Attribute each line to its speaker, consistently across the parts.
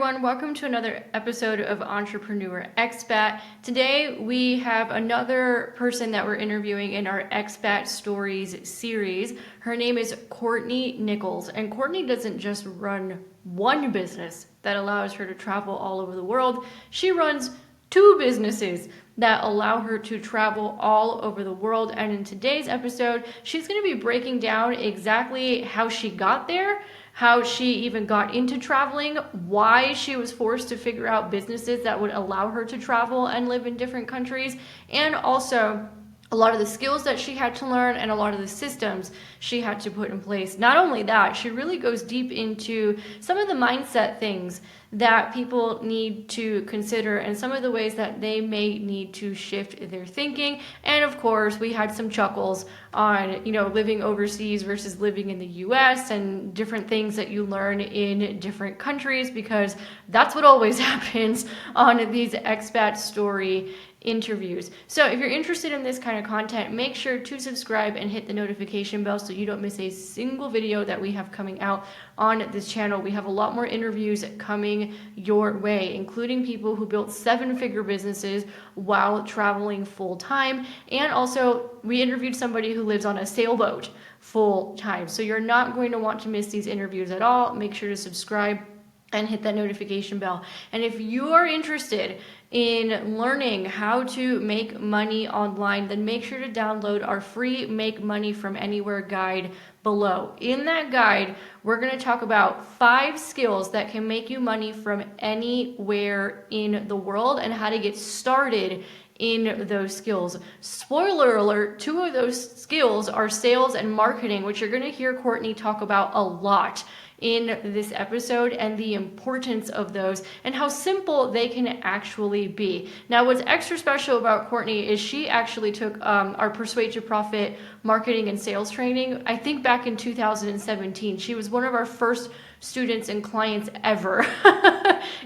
Speaker 1: everyone, welcome to another episode of Entrepreneur Expat. Today we have another person that we're interviewing in our Expat Stories series. Her name is Courtnie Nichols, and Courtnie doesn't just run one business that allows her to travel all over the world. She runs two businesses that allow her to travel all over the world. And in today's episode, she's going to be breaking down exactly how she got there, how she even got into traveling, why she was forced to figure out businesses that would allow her to travel and live in different countries, and also a lot of the skills that she had to learn and a lot of the systems she had to put in place. Not only that, she really goes deep into some of the mindset things that people need to consider and some of the ways that they may need to shift their thinking. And of course, we had some chuckles on, living overseas versus living in the US and different things that you learn in different countries, because that's what always happens on these expat story interviews. So if you're interested in this kind of content, make sure to subscribe and hit the notification bell so you don't miss a single video that we have coming out on this channel. We have a lot more interviews coming your way, including people who built 7-figure businesses while traveling full time. And also we interviewed somebody who lives on a sailboat full time. So you're not going to want to miss these interviews at all. Make sure to subscribe and hit that notification bell. And if you are interested in learning how to make money online, then make sure to download our free Make Money from Anywhere guide below. In that guide, we're going to talk about 5 skills that can make you money from anywhere in the world and how to get started in those skills. Spoiler alert, 2 of those skills are sales and marketing, which you're going to hear Courtnie talk about a lot in this episode, and the importance of those and how simple they can actually be. Now, what's extra special about Courtnie is she actually took our Persuade to Profit marketing and sales training, I think back in 2017. She was one of our first students and clients ever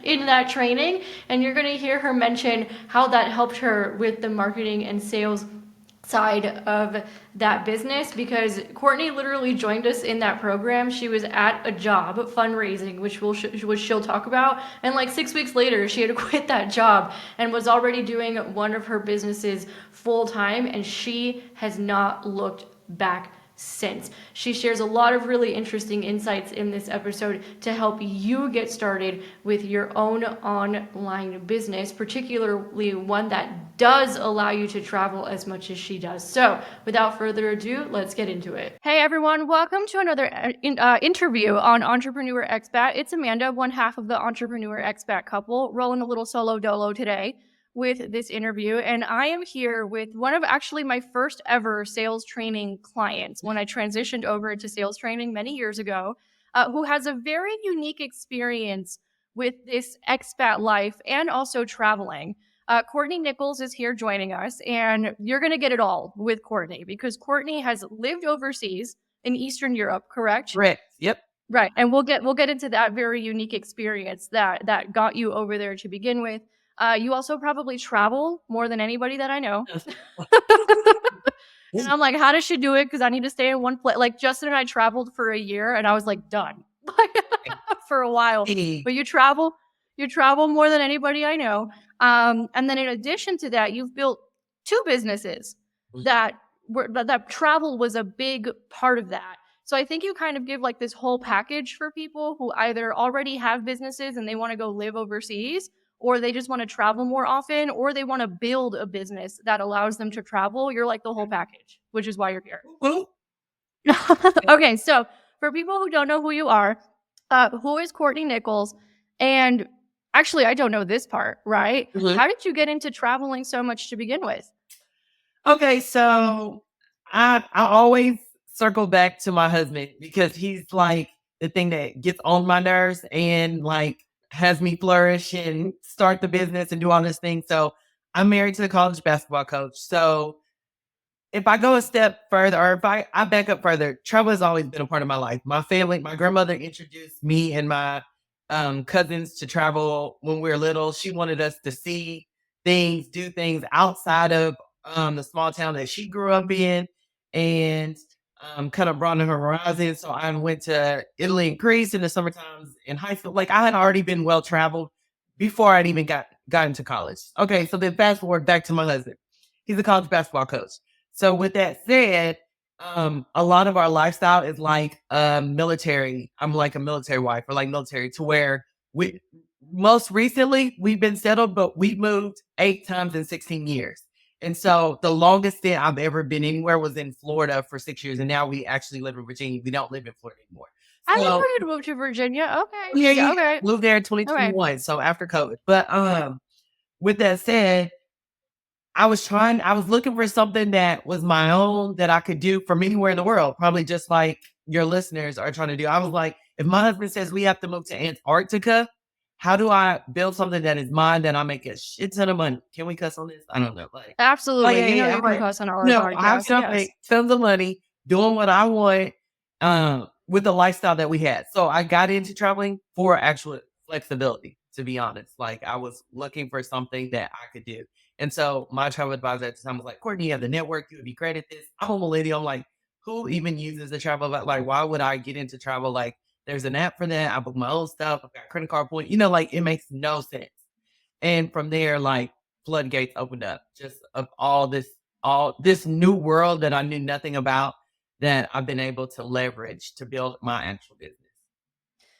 Speaker 1: in that training, and you're going to hear her mention how that helped her with the marketing and sales side of that business, because Courtnie literally joined us in that program. She was at a job fundraising, which she'll talk about, and like 6 weeks later she had to quit that job and was already doing one of her businesses full time, and she has not looked back since. She shares a lot of really interesting insights in this episode to help you get started with your own online business, particularly one that does allow you to travel as much as she does. So without further ado, let's get into it. Hey everyone, welcome to another interview on Entrepreneur Expat. It's Amanda, one half of the Entrepreneur Expat couple, rolling a little solo dolo today with this interview. And I am here with one of actually my first ever sales training clients when I transitioned over to sales training many years ago, who has a very unique experience with this expat life and also traveling. Courtnie Nichols is here joining us, and you're going to get it all with Courtnie, because Courtnie has lived overseas in Eastern Europe, correct?
Speaker 2: Correct. Yep.
Speaker 1: Right. And we'll get into that very unique experience that got you over there to begin with. You also probably travel more than anybody that I know. And I'm like, how does she do it? Because I need to stay in one place. Like Justin and I traveled for a year, and I was like, done for a while. But you travel more than anybody I know. And then in addition to that, you've built 2 businesses that travel was a big part of that. So I think you kind of give like this whole package for people who either already have businesses and they want to go live overseas, or they just want to travel more often, or they want to build a business that allows them to travel. You're like the whole package, which is why you're here. Okay, so for people who don't know who you are, who is Courtnie Nichols? And actually, I don't know this part, right?
Speaker 2: Mhm.
Speaker 1: How did you get into traveling so much to begin with?
Speaker 2: Okay, so I always circle back to my husband, because he's like the thing that gets on my nerves and like has me flourish and start the business and do all this thing. So I'm married to a college basketball coach. So if I go a step further, or if I back up further, travel has always been a part of my life. My family, my grandmother introduced me and my cousins to travel when we were little. She wanted us to see things, do things outside of the small town that she grew up in. And kind of broaden her horizon. So I went to Italy and Greece in the summer times in high school. Like I had already been well traveled before I'd even got into college. Okay, so then fast forward back to my husband. He's a college basketball coach. So with that said, a lot of our lifestyle is like military. I'm like a military wife or like military to where we most recently we've been settled, but we moved 8 times in 16 years. And so the longest stint I've ever been anywhere was in Florida for 6 years. And now we actually live in Virginia. We don't live in Florida anymore.
Speaker 1: I didn't know
Speaker 2: So
Speaker 1: you'd moved to Virginia. Okay.
Speaker 2: yeah,
Speaker 1: Yeah,
Speaker 2: yeah,
Speaker 1: okay.
Speaker 2: moved there in
Speaker 1: Okay.
Speaker 2: 2021. So after COVID. But with that said, I was looking for something that was my own that I could do from anywhere in the world, probably just like your listeners are trying to do. I was like, if my husband says we have to move to Antarctica, how do I build something that is mine that I make a shit ton of money? Can we cuss on this? I don't know. Like,
Speaker 1: Absolutely.
Speaker 2: yeah,
Speaker 1: You know
Speaker 2: yeah.
Speaker 1: you
Speaker 2: I'm
Speaker 1: can
Speaker 2: like,
Speaker 1: cuss on our
Speaker 2: no, I
Speaker 1: podcast.
Speaker 2: still
Speaker 1: Yes.
Speaker 2: make tons of money doing what I want with the lifestyle that we had. So I got into traveling for actual flexibility, to be honest. Like I was looking for something that I could do. And so my travel advisor at the time was like, Courtney, you have the network, you would be great at this. I'm a millennial. I'm like, who even uses the travel? Like, why would I get into travel? Like, there's an app for that. I book my own stuff. I've got credit card point. Like it makes no sense. And from there, like floodgates opened up just of all this new world that I knew nothing about that I've been able to leverage to build my actual business.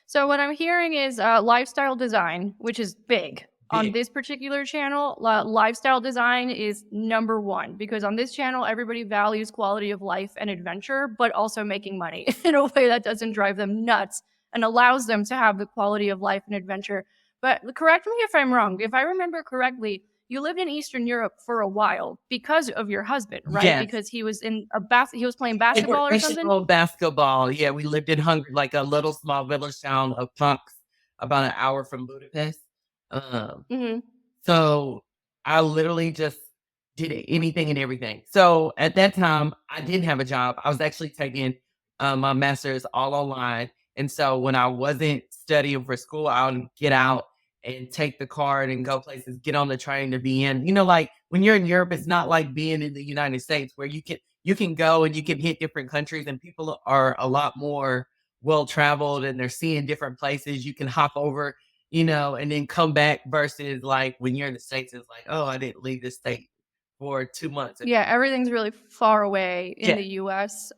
Speaker 1: So what I'm hearing is lifestyle design, which is big. On
Speaker 2: Big.
Speaker 1: this particular channel, lifestyle design is number one because on this channel, everybody values quality of life and adventure, but also making money in a way that doesn't drive them nuts and allows them to have the quality of life and adventure. But correct me if I'm wrong. If I remember correctly, you lived in Eastern Europe for a while because of your husband, right?
Speaker 2: Yes.
Speaker 1: Because he was he was playing
Speaker 2: Like
Speaker 1: basketball or something.
Speaker 2: professional basketball. Yeah, we lived in Hungary, like a little small village town of punks about an hour from Budapest. Um,
Speaker 1: Hmm.
Speaker 2: So I literally just did anything and everything. So at that time, I didn't have a job. I was actually taking my master's all online. And so when I wasn't studying for school, I would get out and take the card and go places, get on the train to be in. Like when you're in Europe, it's not like being in the United States where you can go and you can hit different countries and people are a lot more well traveled and they're seeing different places. You can hop over and then come back versus like when you're in the States, it's like, oh, I didn't leave this state for 2 months.
Speaker 1: Yeah, everything's really far away in
Speaker 2: Yeah.
Speaker 1: the US.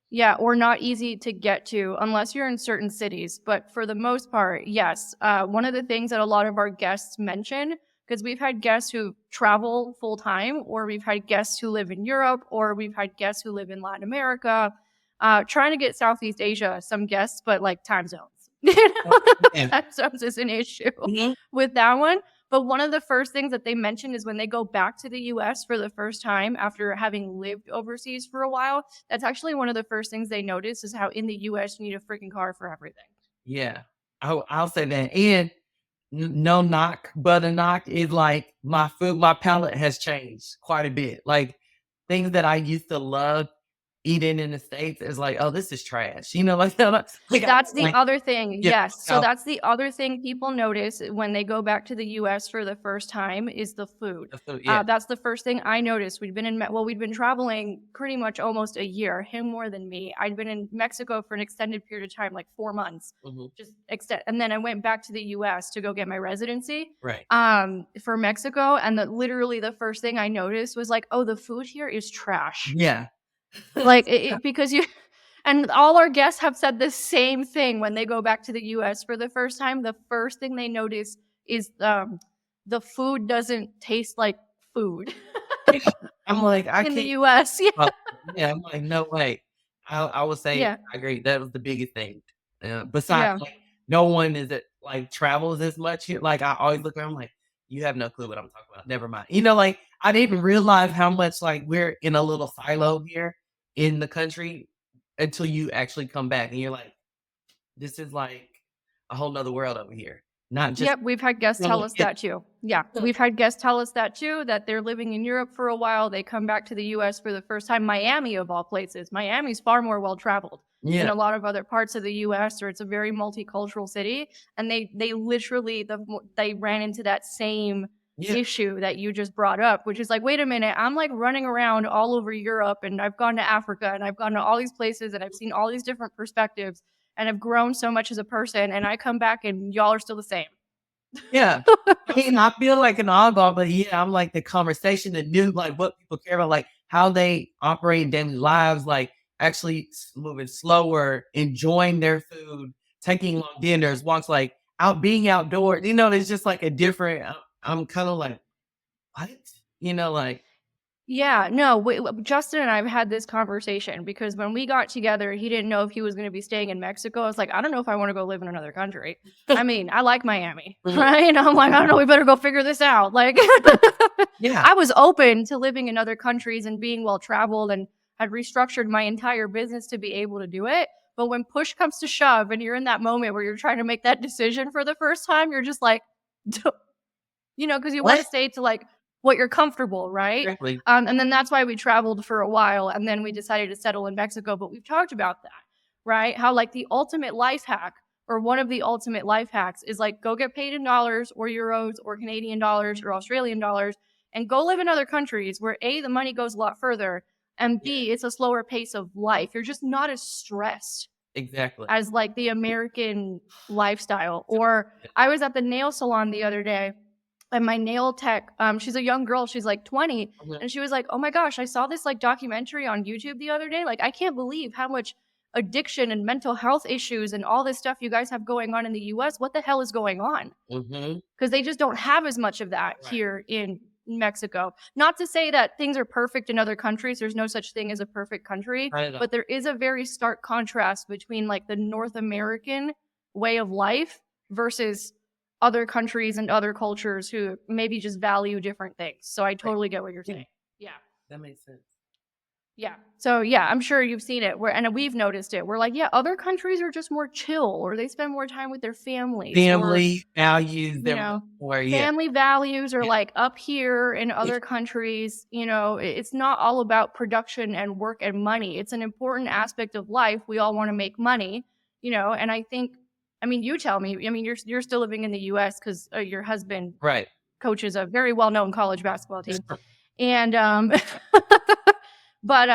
Speaker 1: Yeah, or not easy to get to unless you're in certain cities. But for the most part, yes. One of the things that a lot of our guests mention, because we've had guests who travel full time, or we've had guests who live in Europe, or we've had guests who live in Latin America, trying to get Southeast Asia, some guests, but like time zones.
Speaker 2: Yeah.
Speaker 1: Time zones is an issue
Speaker 2: Mhm.
Speaker 1: with that one. But one of the first things that they mention is when they go back to the US for the first time after having lived overseas for a while, that's actually one of the first things they notice is how in the US you need a freaking car for everything.
Speaker 2: Yeah. I'll say that. And no knock, but a knock is like my palate has changed quite a bit. Like things that I used to love eating in the States is like, oh, this is trash. Like
Speaker 1: That's the
Speaker 2: like,
Speaker 1: other thing.
Speaker 2: yeah,
Speaker 1: Yes. So that's the other thing people notice when they go back to the US for the first time is the food.
Speaker 2: the food, yeah.
Speaker 1: That's the first thing I noticed. We'd been traveling pretty much almost a year, him more than me. I'd been in Mexico for an extended period of time, like 4 months,
Speaker 2: Mhm.
Speaker 1: just extend. And then I went back to the US to go get my residency,
Speaker 2: Right.
Speaker 1: for Mexico. And literally the first thing I noticed was like, oh, the food here is trash.
Speaker 2: Yeah.
Speaker 1: Like because and all our guests have said the same thing when they go back to the US for the first time. The first thing they notice is the food doesn't taste like food
Speaker 2: I'm like, I
Speaker 1: in the
Speaker 2: can't.
Speaker 1: US. Yeah.
Speaker 2: Well, yeah, I'm like, no way. I would say
Speaker 1: Yeah.
Speaker 2: I agree. That was the biggest thing. Besides,
Speaker 1: Yeah.
Speaker 2: like, no one is it like travels as much here. Like, I always look around, like, you have no clue what I'm talking about. Never mind. Like, I didn't realize how much like we're in a little silo here in the country until you actually come back and you're like, this is like a whole nother world over here. Not just
Speaker 1: Yep, we've had guests tell us
Speaker 2: yeah,
Speaker 1: that too. Yeah, we've had guests tell us that too, that they're living in Europe for a while. They come back to the US for the first time. Miami, of all places. Miami's far more well traveled than
Speaker 2: yeah,
Speaker 1: a lot of other parts of the US, or it's a very multicultural city. And they literally, they ran into that same
Speaker 2: Yeah.
Speaker 1: issue that you just brought up, which is like, wait a minute, I'm like running around all over Europe and I've gone to Africa and I've gone to all these places and I've seen all these different perspectives and I've grown so much as a person and I come back and y'all are still the same.
Speaker 2: Yeah. I mean, I feel like an oddball, but yeah, I'm like the conversation, the new, like what people care about, like how they operate in daily lives, like actually moving slower, enjoying their food, taking long dinners, walks, like out being outdoors. It's just like a different. I'm kind of like, what? Like,
Speaker 1: Yeah, no, Justin and I have had this conversation because when we got together, he didn't know if he was going to be staying in Mexico. I was like, I don't know if I want to go live in another country. I mean, I like Miami, right? I'm like, I don't know, we better go figure this out. Like,
Speaker 2: yeah,
Speaker 1: I was open to living in other countries and being well traveled and had restructured my entire business to be able to do it. But when push comes to shove and you're in that moment where you're trying to make that decision for the first time, you're just like, because you want to
Speaker 2: what?
Speaker 1: stay to like what you're comfortable, right?
Speaker 2: Exactly.
Speaker 1: And then that's why we traveled for a while and then we decided to settle in Mexico. But we've talked about that, right? How like the ultimate life hack or one of the ultimate life hacks is like go get paid in dollars or euros or Canadian dollars or Australian dollars and go live in other countries where A, the money goes a lot further, and
Speaker 2: Yeah,
Speaker 1: B, it's a slower pace of life. You're just not as stressed
Speaker 2: exactly.
Speaker 1: as like the American lifestyle. Or I was at the nail salon the other day and my nail tech, she's a young girl, she's like 20,
Speaker 2: Mhm.
Speaker 1: and she was like, oh my gosh, I saw this like documentary on YouTube the other day. Like, I can't believe how much addiction and mental health issues and all this stuff you guys have going on in the US. What the hell is going on?
Speaker 2: Mhm.
Speaker 1: Because they just don't have as much of that
Speaker 2: Right.
Speaker 1: here in Mexico. Not to say that things are perfect in other countries. There's no such thing as a perfect country,
Speaker 2: I know.
Speaker 1: but there is a very stark contrast between like the North American way of life versus other countries and other cultures who maybe just value different things. So I
Speaker 2: Right.
Speaker 1: totally get what you're
Speaker 2: Yeah,
Speaker 1: saying. Yeah.
Speaker 2: that makes sense.
Speaker 1: Yeah. So yeah, I'm sure you've seen it. And we've noticed it. We're like, yeah, other countries are just more chill, or they spend more time with their families, or
Speaker 2: Family values,
Speaker 1: you
Speaker 2: they're much
Speaker 1: know,
Speaker 2: more, yeah.
Speaker 1: family values are
Speaker 2: Yeah.
Speaker 1: like up here in
Speaker 2: Yeah.
Speaker 1: other countries. It's not all about production and work and money. It's an important aspect of life. We all want to make money, and I think, I mean, you tell me, I mean, you're still living in the US because your husband
Speaker 2: Right.
Speaker 1: coaches a very well-known college basketball team. And, but,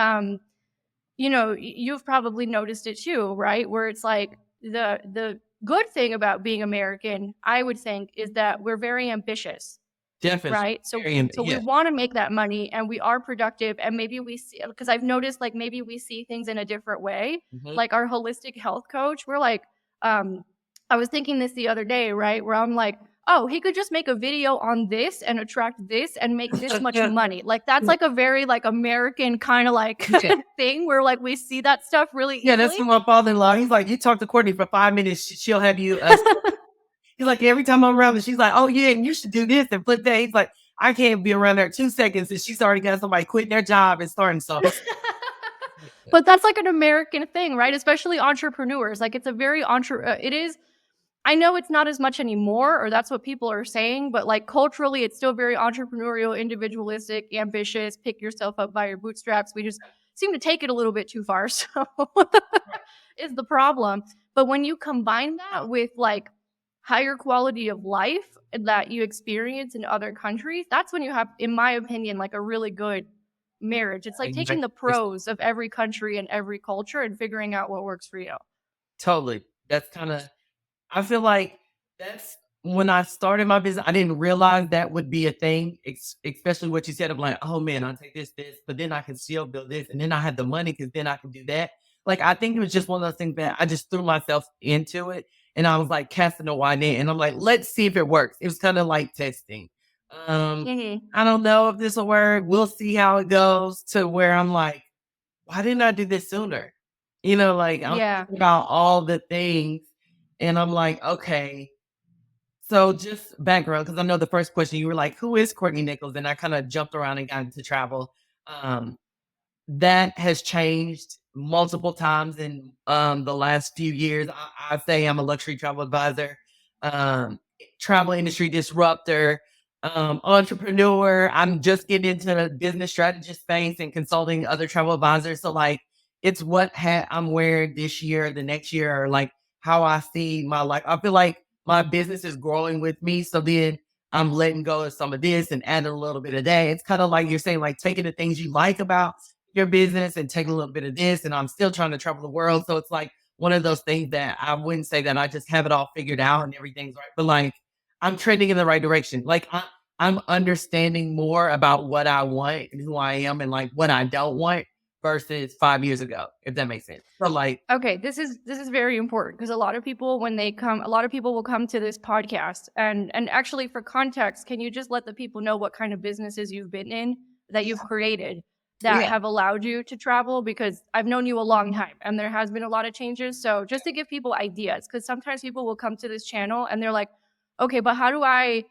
Speaker 1: you've probably noticed it too, right? Where it's like the good thing about being American, I would think, is that we're very ambitious,
Speaker 2: Definitely.
Speaker 1: right? So
Speaker 2: Very,
Speaker 1: so we
Speaker 2: yeah.
Speaker 1: want to make that money and we are productive and maybe we see because I've noticed like maybe we see things in a different way.
Speaker 2: Mhm.
Speaker 1: Like our holistic health coach, we're like, I was thinking this the other day, right? Where I'm like, oh, he could just make a video on this and attract this and make this much
Speaker 2: Yeah.
Speaker 1: money. Like that's like a very like American kind of like
Speaker 2: Yeah.
Speaker 1: thing where like we see that stuff really
Speaker 2: Yeah, that's
Speaker 1: easily.
Speaker 2: from my father-in-law. He's like, "You talk to Courtney for 5 minutes, she'll have you, he's like, "Every time I'm around her, she's like, 'Oh, yeah, and you should do this and flip that.'" He's like, "I can't be around her 2 seconds, and she's already got somebody quitting their job and starting something."
Speaker 1: But that's like an American thing, right? Especially entrepreneurs. Like it's a very it is. I know it's not as much anymore, or that's what people are saying, but like culturally, it's still very entrepreneurial, individualistic, ambitious, pick yourself up by your bootstraps. We just seem to take it a little bit too far. So is the problem. But when you combine that with like higher quality of life that you experience in other countries, that's when you have, in my opinion, like a really good marriage. It's like taking the
Speaker 2: Exactly.
Speaker 1: pros of every country and every culture and figuring out what works for you.
Speaker 2: Totally. That's kinda I feel like that's when I started my business, I didn't realize that would be a thing, especially what you said of like, oh man, I'll take this, but then I can still build this. And then I had the money because then I can do that. Like, I think it was just one of those things that I just threw myself into it and I was like casting a wide net and I'm like, let's see if it works. It was kind of like testing. Um,
Speaker 1: Hmm.
Speaker 2: I don't know if this will work. We'll see how it goes to where I'm like, why didn't I do this sooner? Like I'm
Speaker 1: Yeah.
Speaker 2: thinking about all the things and I'm like, okay. So just background, because I know the first question you were like, who is Courtney Nichols? And I kind of jumped around and got into travel. Um, that has changed multiple times in the last few years. I say I'm a luxury travel advisor, um, travel industry disruptor, entrepreneur. I'm just getting into the business strategist space and consulting other travel advisors. So like it's what hat I'm wearing this year, the next year, or like how I see my life. I feel like my business is growing with me. So then I'm letting go of some of this and adding a little bit of that. It's kind of like you're saying, like taking the things you like about your business and taking a little bit of this. And I'm still trying to travel the world. So it's like one of those things that I wouldn't say that I just have it all figured out and everything's right. But like I'm trending in the right direction. Like I'm understanding more about what I want and who I am and like what I don't want versus 5 years ago, if that makes sense. So like,
Speaker 1: Okay, this is very important because a lot of people when they come, a lot of people will come to this podcast and actually for context, can you just let the people know what kind of businesses you've been in that you've created that
Speaker 2: yeah,
Speaker 1: have allowed you to travel? Because I've known you a long time and there has been a lot of changes. So just to give people ideas, because sometimes people will come to this channel and they're like, okay, but how do I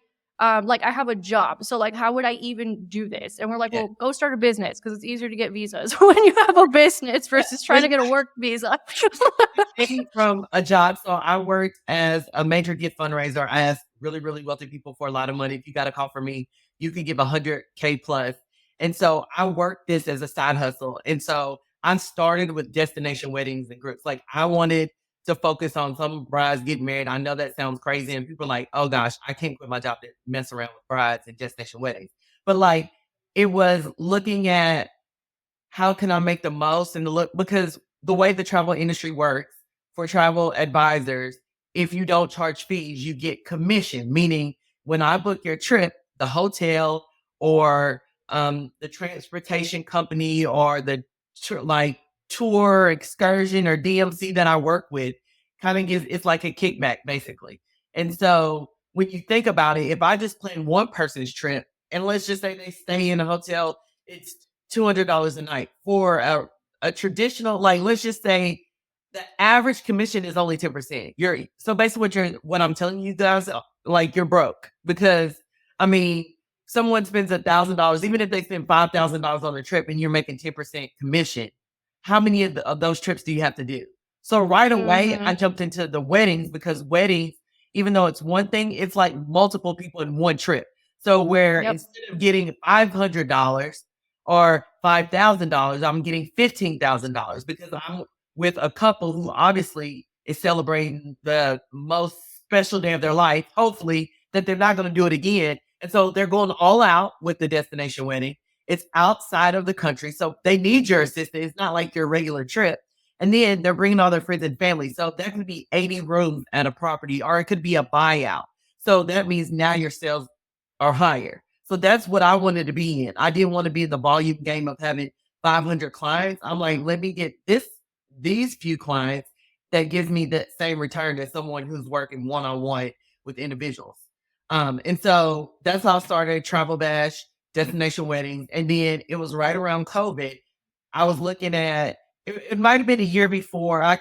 Speaker 1: like I have a job. So like how would I even do this? And we're like,
Speaker 2: yeah.
Speaker 1: well, go start a business because it's easier to get visas when you have a business versus trying to get a work visa.
Speaker 2: Came from a job. So I worked as a major gift fundraiser. I asked really, really wealthy people for a lot of money. If you got a call from me, you can give 100K plus. And so I worked this as a side hustle. And so I started with destination weddings and groups. Like I wanted to focus on some brides getting married. I know that sounds crazy. And people are like, oh gosh, I can't quit my job to mess around with brides and destination weddings. But like it was looking at how can I make the most and look because the way the travel industry works for travel advisors, if you don't charge fees, you get commission. Meaning, when I book your trip, the hotel or the transportation company or the like tour excursion or DMC that I work with, kind of gives it's like a kickback basically. And so when you think about it, if I just plan one person's trip, and let's just say they stay in a hotel, it's $200 a night for a traditional, like let's just say the average commission is only 10%. You're so basically what I'm telling you guys, like you're broke because I mean, someone spends $1,000, even if they spend $5,000 on a trip and you're making 10% commission, how many of those trips do you have to do? So right away,
Speaker 1: Mm-hmm.
Speaker 2: I jumped into the weddings because weddings, even though it's one thing, it's like multiple people in one trip. So where
Speaker 1: Yep.
Speaker 2: instead of getting $500 or $5,000, I'm getting $15,000 because I'm with a couple who obviously is celebrating the most special day of their life. Hopefully, that they're not going to do it again. And so they're going all out with the destination wedding. It's outside of the country. So they need your assistance. It's not like your regular trip. And then they're bringing all their friends and family. So that could be 80 rooms at a property, or it could be a buyout. So that means now your sales are higher. So that's what I wanted to be in. I didn't want to be in the volume game of having 500 clients. I'm like, let me get these few clients that gives me that same return as someone who's working one-on-one with individuals. And so that's how I started Travel Bash, Destination Weddings. And then it was right around COVID. I was looking at it might have been a year before. I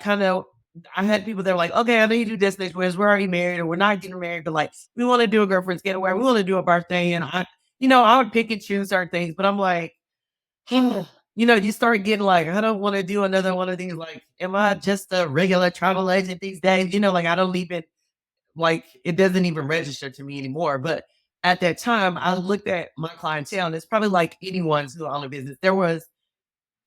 Speaker 2: had people that were like, okay, I know you do destination weddings. We're already married or we're not getting married, but like we want to do a girlfriend's getaway, we want to do a birthday. And I would pick and choose certain things, but I'm like, you start getting like, I don't want to do another one of these. Like, am I just a regular travel agent these days? Like I don't even like it doesn't even register to me anymore. But at that time, I looked at my clientele, and it's probably like anyone's who own a business. There was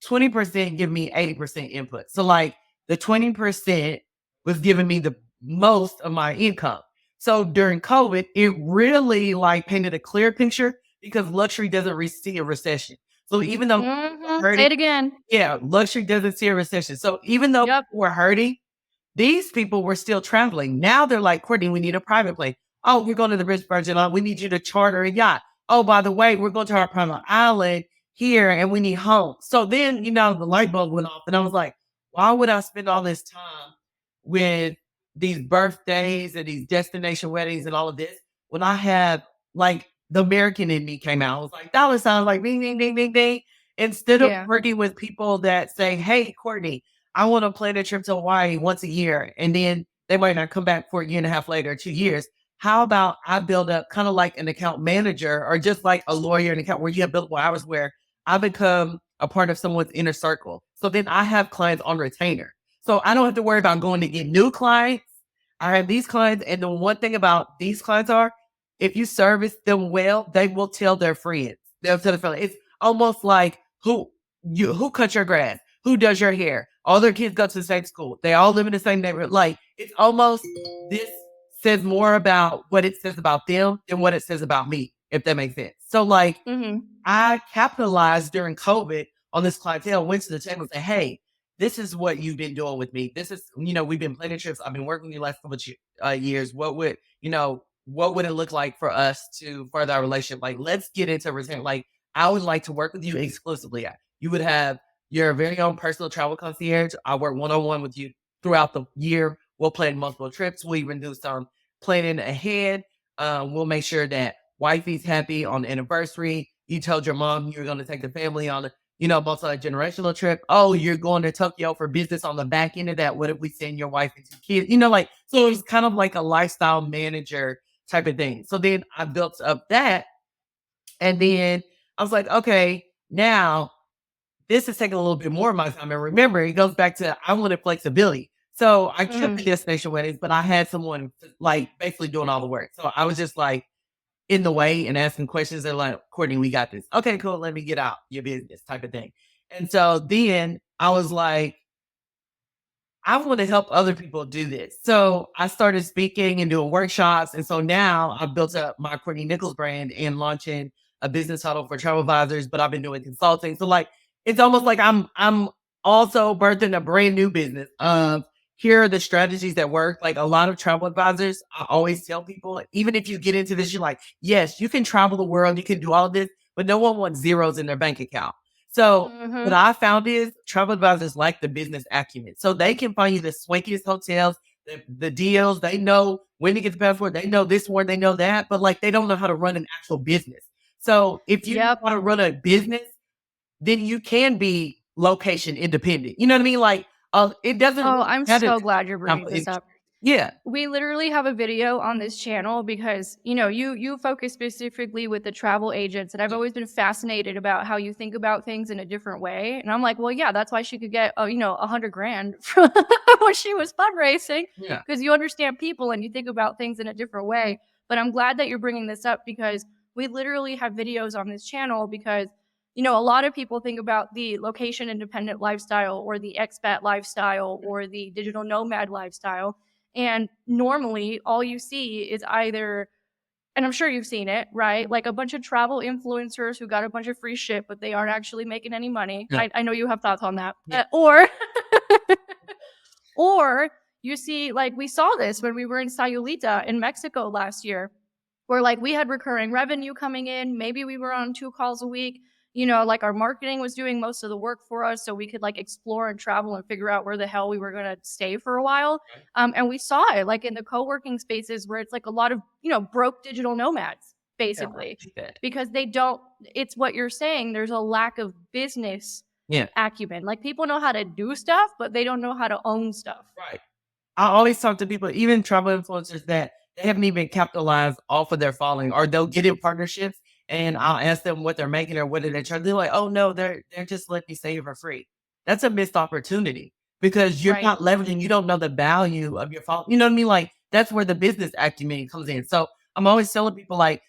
Speaker 2: 20% give me 80% input. So like the 20% was giving me the most of my income. So during COVID, it really like painted a clear picture because luxury doesn't see a recession. So even though people are
Speaker 1: Mm-hmm. Say
Speaker 2: hurting,
Speaker 1: it again.
Speaker 2: yeah, luxury doesn't see a recession. So even though
Speaker 1: Yep.
Speaker 2: people were hurting, these people were still traveling. Now they're like, Courtney, we need a private plane. Oh, we're going to the Rich Virgin Islands. We need you to charter a yacht. Oh, by the way, we're going to our private island here and we need home. So then, the light bulb went off and I was like, why would I spend all this time with these birthdays and these destination weddings and all of this when I have like the American in me came out. I was like, dollar signs like ding, ding, ding, ding, ding. Instead of
Speaker 1: Yeah.
Speaker 2: working with people that say, hey, Courtney, I want to plan a trip to Hawaii once a year. And then they might not come back for a year and a half later, 2 years. How about I build up kind of like an account manager or just like a lawyer and account where you have billable hours where I become a part of someone's inner circle. So then I have clients on retainer. So I don't have to worry about going to get new clients. I have these clients. And the one thing about these clients are if you service them well, they will tell their friends. They'll tell their friends. It's almost like who cuts your grass? Who does your hair? All their kids go to the same school. They all live in the same neighborhood. Like it's almost this says more about what it says about them than what it says about me, if that makes sense. So like
Speaker 1: Mm-hmm.
Speaker 2: I capitalized during COVID on this clientele, went to the table and said, hey, this is what you've been doing with me. This is, we've been planning trips. I've been working with you the last couple of years. What would it look like for us to further our relationship? Like, let's get into return. Like, I would like to work with you exclusively. You would have your very own personal travel concierge. I work one-on-one with you throughout the year. We'll plan multiple trips. We'll even do some planning ahead. We'll make sure that wifey's happy on the anniversary. You told your mom you're going to take the family on a, multi-generational trip. Oh, you're going to Tokyo for business on the back end of that. What if we send your wife and two kids? So it's kind of like a lifestyle manager type of thing. So then I built up that. And then I was like, okay, now this is taking a little bit more of my time. And remember, it goes back to I wanted flexibility. So I kept the
Speaker 1: Mm-hmm.
Speaker 2: destination weddings, but I had someone like basically doing all the work. So I was just like in the way and asking questions. They're like, Courtney, we got this. Okay, cool. Let me get out your business type of thing. And so then I was like, I want to help other people do this. So I started speaking and doing workshops. And so now I've built up my Courtney Nichols brand and launching a business huddle for travel advisors, but I've been doing consulting. So like, it's almost like I'm also birthing a brand new business of here are the strategies that work. Like a lot of travel advisors, I always tell people, even if you get into this, you're like, yes, you can travel the world, you can do all of this, but no one wants zeros in their bank account. So what
Speaker 1: Mm-hmm.
Speaker 2: I found is travel advisors like the business acumen. So they can find you the swankiest hotels, the deals. They know when to get the passport. They know this one, they know that, but like they don't know how to run an actual business. So if you
Speaker 1: Yep.
Speaker 2: want to run a business, then you can be location independent. You know what I mean? Like it doesn't
Speaker 1: Oh,
Speaker 2: really
Speaker 1: I'm
Speaker 2: matter
Speaker 1: so glad you're
Speaker 2: how
Speaker 1: bringing this
Speaker 2: it-
Speaker 1: up.
Speaker 2: yeah.
Speaker 1: We literally have a video on this channel because, you focus specifically with the travel agents, and I've always been fascinated about how you think about things in a different way. And I'm like, well, yeah, that's why she could get, 100 grand when she was fundraising,
Speaker 2: Yeah.
Speaker 1: because you understand people and you think about things in a different way. But I'm glad that you're bringing this up because we literally have videos on this channel because, a lot of people think about the location independent lifestyle or the expat lifestyle or the digital nomad lifestyle. And normally, all you see is either, and I'm sure you've seen it, right? Like a bunch of travel influencers who got a bunch of free shit, but they aren't actually making any money.
Speaker 2: Yeah.
Speaker 1: I know you have thoughts on that.
Speaker 2: Yeah.
Speaker 1: Or you see, like we saw this when we were in Sayulita in Mexico last year, where like we had recurring revenue coming in. Maybe we were on 2 calls a week. Like our marketing was doing most of the work for us, so we could like explore and travel and figure out where the hell we were gonna stay for a while.
Speaker 2: Right.
Speaker 1: And we saw it like in the co-working spaces where it's like a lot of broke digital nomads
Speaker 2: Yeah. I
Speaker 1: basically,
Speaker 2: see that.
Speaker 1: because they don't. It's what you're saying. There's a lack of business
Speaker 2: Yeah.
Speaker 1: acumen. Like people know how to do stuff, but they don't know how to own stuff.
Speaker 2: Right. I always talk to people, even travel influencers that they haven't even capitalized off of their following, or they'll get in partnerships and I'll ask them what they're making or what are they charging. They're like, oh no, they're just letting me say it for free. That's a missed opportunity because you're
Speaker 1: Right.
Speaker 2: not leveraging, you don't know the value of your follow. You know what I mean? Like that's where the business acumen comes in. So I'm always telling people like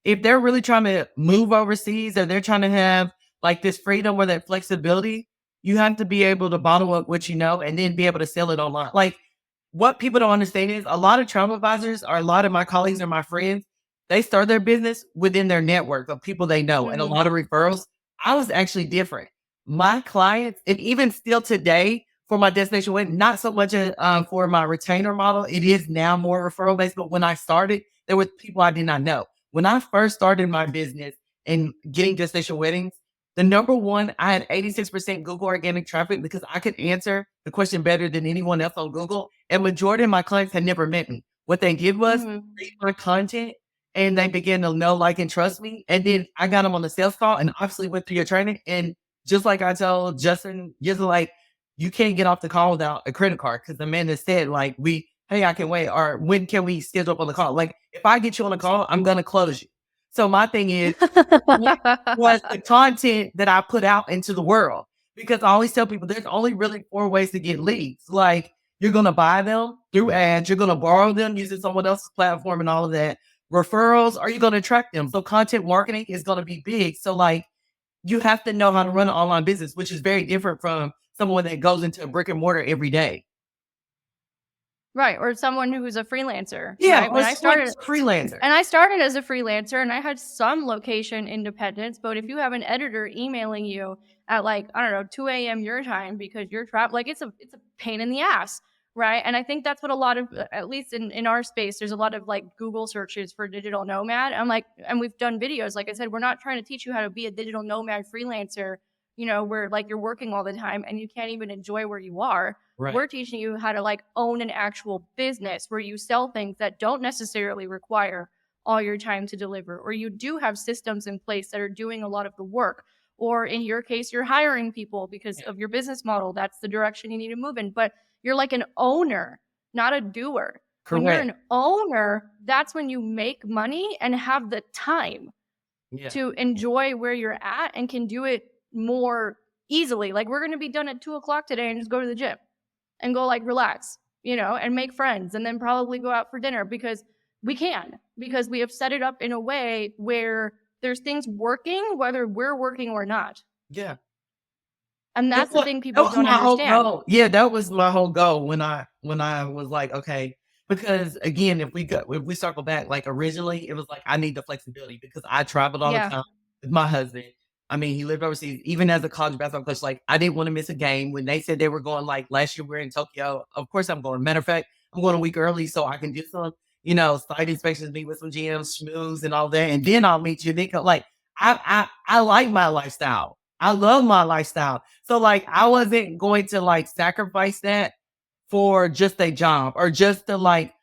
Speaker 2: if they're really trying to move overseas or they're trying to have like this freedom or that flexibility, you have to be able to bottle up what you know and then be able to sell it online. Like what people don't understand is a lot of travel advisors or a lot of my colleagues or my friends, they start their business within their network of people they know and a
Speaker 1: Mm-hmm.
Speaker 2: lot of referrals. I was actually different. My clients, and even still today for my destination wedding, not so much for my retainer model. It is now more referral based, but when I started, there were people I did not know. When I first started my business and getting destination weddings, the number one, I had 86% Google organic traffic because I could answer the question better than anyone else on Google. And majority of my clients had never met me. What they did was
Speaker 1: Mm-hmm.
Speaker 2: read my content and they began to know, like, and trust me. And then I got them on the sales call and obviously went through your training. And just like I told Justin, just like, you can't get off the call without a credit card because the man that said, like, hey, I can wait. Or when can we schedule up on the call? Like, if I get you on the call, I'm going to close you. So my thing is, what was the content that I put out into the world? Because I always tell people there's only really 4 ways to get leads. Like you're going to buy them through ads, you're going to borrow them using someone else's platform and all of that. Referrals, are you going to attract them? So content marketing is going to be big. So like you have to know how to run an online business, which is very different from someone that goes into a brick and mortar every day.
Speaker 1: Right. Or someone who's a freelancer,
Speaker 2: Yeah,
Speaker 1: right?
Speaker 2: or someone who's a freelancer.
Speaker 1: And I started as a freelancer and I had some location independence, but if you have an editor emailing you at like, I don't know, 2 a.m. your time because you're trapped, like it's a pain in the ass. Right. And I think that's what a lot of, at least in our space, there's a lot of like Google searches for digital nomad. I'm like, and we've done videos. Like I said, we're not trying to teach you how to be a digital nomad freelancer, where like you're working all the time and you can't even enjoy where you are.
Speaker 2: Right.
Speaker 1: We're teaching you how to like own an actual business where you sell things that don't necessarily require all your time to deliver, or you do have systems in place that are doing a lot of the work. Or in your case, you're hiring people because of your business model. That's the direction you need to move in. But you're like an owner, not a doer. When you're
Speaker 2: Correct.
Speaker 1: an owner, that's when you make money and have the time
Speaker 2: Yeah.
Speaker 1: to enjoy where you're at and can do it more easily. Like we're going to be done at 2 o'clock today and just go to the gym and go like relax, and make friends and then probably go out for dinner because we have set it up in a way where there's things working, whether we're working or not.
Speaker 2: Yeah.
Speaker 1: And that's the thing
Speaker 2: That
Speaker 1: people
Speaker 2: was
Speaker 1: don't
Speaker 2: my whole
Speaker 1: understand.
Speaker 2: goal. Yeah, that was my whole goal when I was like, okay, because again, if we circle back, like originally it was like I need the flexibility because I traveled all the
Speaker 1: Yeah.
Speaker 2: time with my husband. I mean, he lived overseas, even as a college basketball coach. Like, I didn't want to miss a game when they said they were going. Like last year, we were in Tokyo. Of course, I'm going. Matter of fact, I'm going a week early so I can do some, site inspections, meet with some GMs, schmooze, and all that, and then I'll meet you. Nico. Like, I like my lifestyle. I love my lifestyle. So like I wasn't going to like sacrifice that for just a job or just to like,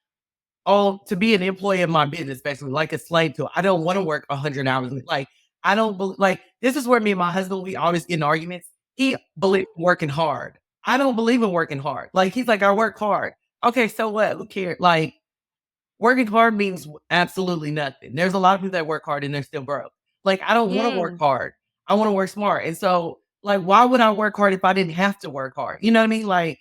Speaker 2: to be an employee of my business, basically, like a slave to it. I don't want to work 100 hours. Like, I don't like this is where me and my husband, we always get in arguments. He believes in working hard. I don't believe in working hard. Like, he's like, I work hard. Okay, so what? Who cares? Like, working hard means absolutely nothing. There's a lot of people that work hard and they're still broke. Like, I don't want to work hard. I want to work smart. And so, like, why would I work hard if I didn't have to work hard? You know what I mean? Like,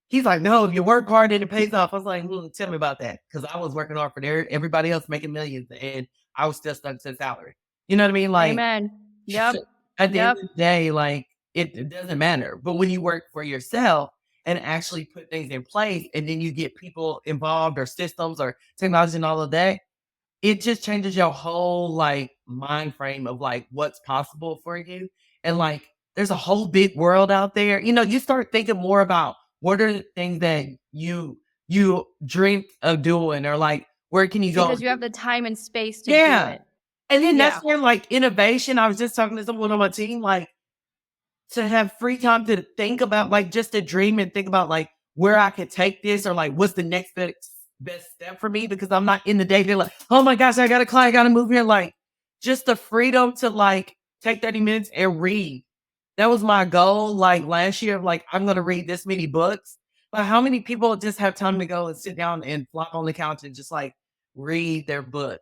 Speaker 2: he's like, no, if you work hard and it pays off. I was like, tell me about that. Cause I was working hard for everybody else making millions and I was still stuck to salary. You know what I mean? Like,
Speaker 1: Amen. Yep.
Speaker 2: at the end
Speaker 1: Yep.
Speaker 2: of the day, like it doesn't matter. But when you work for yourself and actually put things in place and then you get people involved or systems or technology and all of that, it just changes your whole like mind frame of like what's possible for you. And like there's a whole big world out there. You start thinking more about what are the things that you dreamed of doing or like where can you go?
Speaker 1: Because you have the time and space to do
Speaker 2: Yeah.
Speaker 1: it.
Speaker 2: And then
Speaker 1: Yeah.
Speaker 2: that's where like innovation. I was just talking to someone on my team, like to have free time to think about like just to dream and think about like where I could take this or like what's the next best step for me because I'm not in the day. They're like, oh my gosh, I got a client, I got to move here. Like just the freedom to like take 30 minutes and read. That was my goal. Like last year, like I'm going to read this many books. But how many people just have time to go and sit down and flop on the couch and just like read their book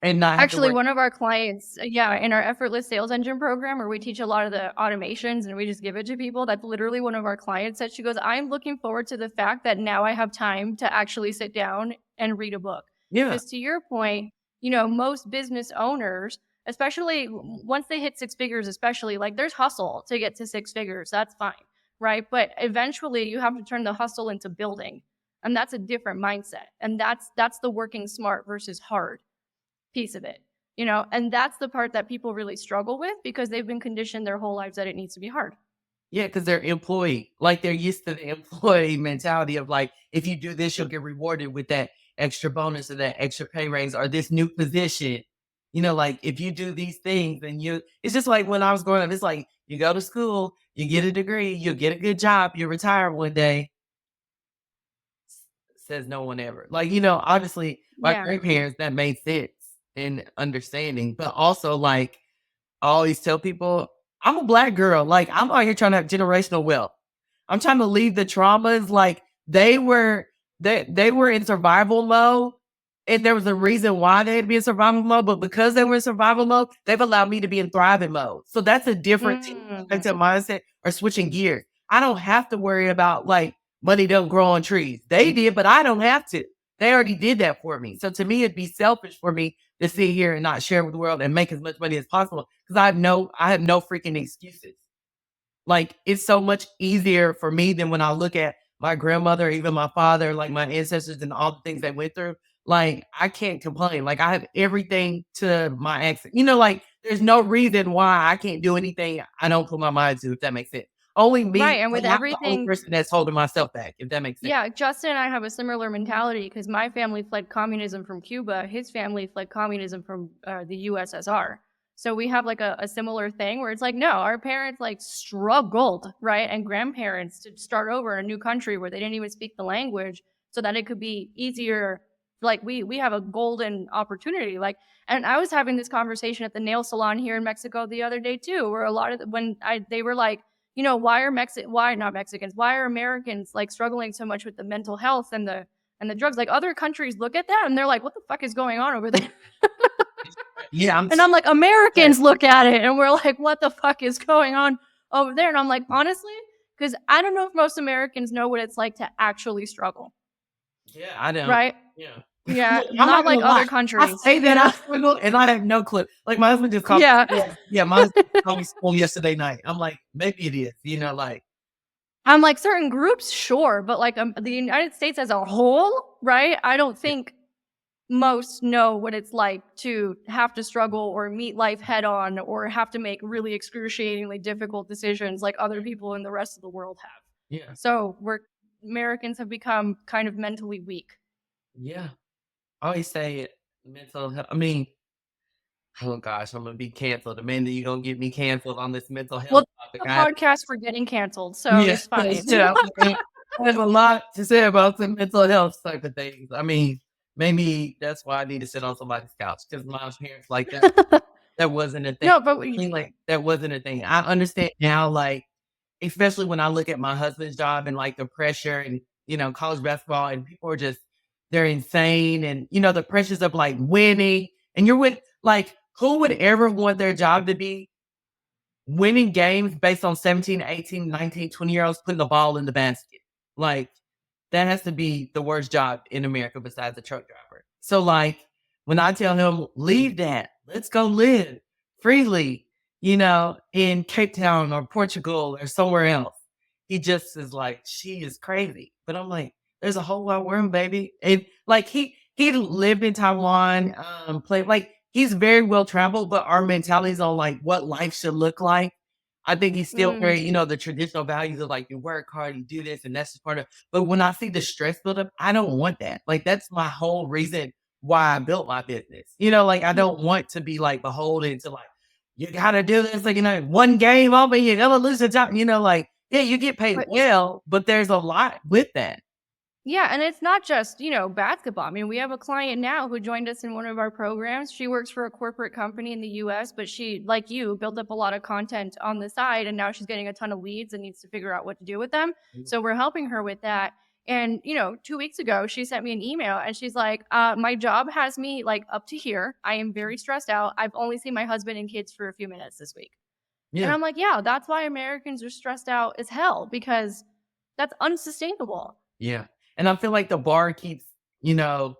Speaker 2: and not have to
Speaker 1: Actually,
Speaker 2: work?
Speaker 1: one of our clients, in our effortless sales engine program where we teach a lot of the automations and we just give it to people, that's literally one of our clients that she goes, I'm looking forward to the fact that now I have time to actually sit down and read a book.
Speaker 2: Yeah.
Speaker 1: Because to your point, most business owners, especially once they hit six figures, especially like there's hustle to get to six figures. That's fine. Right. But eventually you have to turn the hustle into building. And that's a different mindset. And that's the working smart versus hard piece of it, and that's the part that people really struggle with because they've been conditioned their whole lives that it needs to be hard.
Speaker 2: Yeah, because they're employee. Like they're used to the employee mentality of like, if you do this, you'll get rewarded with that extra bonus or that extra pay raise or this new position. Like if you do these things, then it's just like when I was growing up, it's like you go to school, you get a degree, you get a good job, you retire one day. Says no one ever. Like, obviously my
Speaker 1: Yeah.
Speaker 2: grandparents, that made sense and understanding, but also like I always tell people, I'm a Black girl. Like, I'm out here trying to have generational wealth. I'm trying to leave the traumas. Like, they were in survival mode, and there was a reason why they had to be in survival mode. But because they were in survival mode, they've allowed me to be in thriving mode. So that's a different mindset or switching gears. I don't have to worry about like money don't grow on trees. They did, but I don't have to. They already did that for me. So to me, it'd be selfish for me to sit here and not share with the world and make as much money as possible because I have no freaking excuses. Like it's so much easier for me than when I look at my grandmother, even my father, like my ancestors and all the things they went through, like I can't complain. Like I have everything to my ex. Like there's no reason why I can't do anything I don't put my mind to, if that makes sense. Only
Speaker 1: Right,
Speaker 2: me,
Speaker 1: and
Speaker 2: like
Speaker 1: with
Speaker 2: I'm the only
Speaker 1: everything
Speaker 2: person that's holding myself back, if that makes sense.
Speaker 1: yeah, Justin and I have a similar mentality because my family fled communism from Cuba. His family fled communism from the USSR. So we have like a similar thing where it's like, no, our parents like struggled, right? And grandparents to start over in a new country where they didn't even speak the language so that it could be easier. Like we have a golden opportunity. Like, and I was having this conversation at the nail salon here in Mexico the other day too, where a lot of they were like, why not Mexicans? Why are Americans like struggling so much with the mental health and the drugs? Like other countries look at that and they're like, what the fuck is going on over there?
Speaker 2: Yeah,
Speaker 1: And I'm like, Americans look at it and we're like, what the fuck is going on over there? And I'm like, honestly, because I don't know if most Americans know what it's like to actually struggle.
Speaker 2: yeah, I don't.
Speaker 1: Right?
Speaker 2: Yeah.
Speaker 1: Yeah.
Speaker 2: Look, I'm
Speaker 1: Not
Speaker 2: not
Speaker 1: like
Speaker 2: gonna
Speaker 1: other
Speaker 2: lie. I
Speaker 1: countries.
Speaker 2: say that I struggle and I have no clue. Like my husband just called
Speaker 1: Yeah.
Speaker 2: me. Yeah, my husband called me school yesterday night. I'm like, maybe it is, like
Speaker 1: I'm like certain groups, sure, but like the United States as a whole, right? I don't think most know what it's like to have to struggle or meet life head on or have to make really excruciatingly difficult decisions like other people in the rest of the world have.
Speaker 2: yeah,
Speaker 1: So Americans have become kind of mentally weak.
Speaker 2: yeah. I always say it. Mental health. I mean, oh gosh, I'm gonna be canceled. Amanda, you gonna get me canceled on this mental health
Speaker 1: Well,
Speaker 2: topic.
Speaker 1: the podcast for getting canceled, so
Speaker 2: Yeah,
Speaker 1: it's fine.
Speaker 2: yeah. I have a lot to say about some mental health type of things. I mean, maybe that's why I need to sit on somebody's couch because my parents like that. That wasn't a thing.
Speaker 1: No, but
Speaker 2: I mean, like that wasn't a thing. I understand now, like especially when I look at my husband's job and like the pressure and college basketball and people are just they're insane and the pressures of like winning and you're with like who would ever want their job to be winning games based on 17, 18, 19, 20 year olds putting the ball in the basket. Like that has to be the worst job in America besides a truck driver. So like when I tell him, leave that, let's go live freely, in Cape Town or Portugal or somewhere else. He just is like, she is crazy. But I'm like, there's a whole wide world, baby. And like he lived in Taiwan, played like he's very well traveled, but our mentalities on like what life should look like. I think he's still
Speaker 1: mm,
Speaker 2: very, the traditional values of like you work hard, you do this, and that's just part of but when I see the stress build up, I don't want that. Like that's my whole reason why I built my business. Like I don't want to be like beholden to like, you gotta do this, like, one game over, you're gonna lose a job, like, yeah, you get paid
Speaker 1: but
Speaker 2: well, but there's a lot with that.
Speaker 1: yeah, and it's not just, basketball. I mean, we have a client now who joined us in one of our programs. She works for a corporate company in the US, but she, like you, built up a lot of content on the side and now she's getting a ton of leads and needs to figure out what to do with them. So we're helping her with that. And, 2 weeks ago, she sent me an email and she's like, my job has me like up to here. I am very stressed out. I've only seen my husband and kids for a few minutes this week. And
Speaker 2: Yeah.
Speaker 1: I'm like, yeah, that's why Americans are stressed out as hell because that's unsustainable.
Speaker 2: Yeah. And I feel like the bar keeps, you know,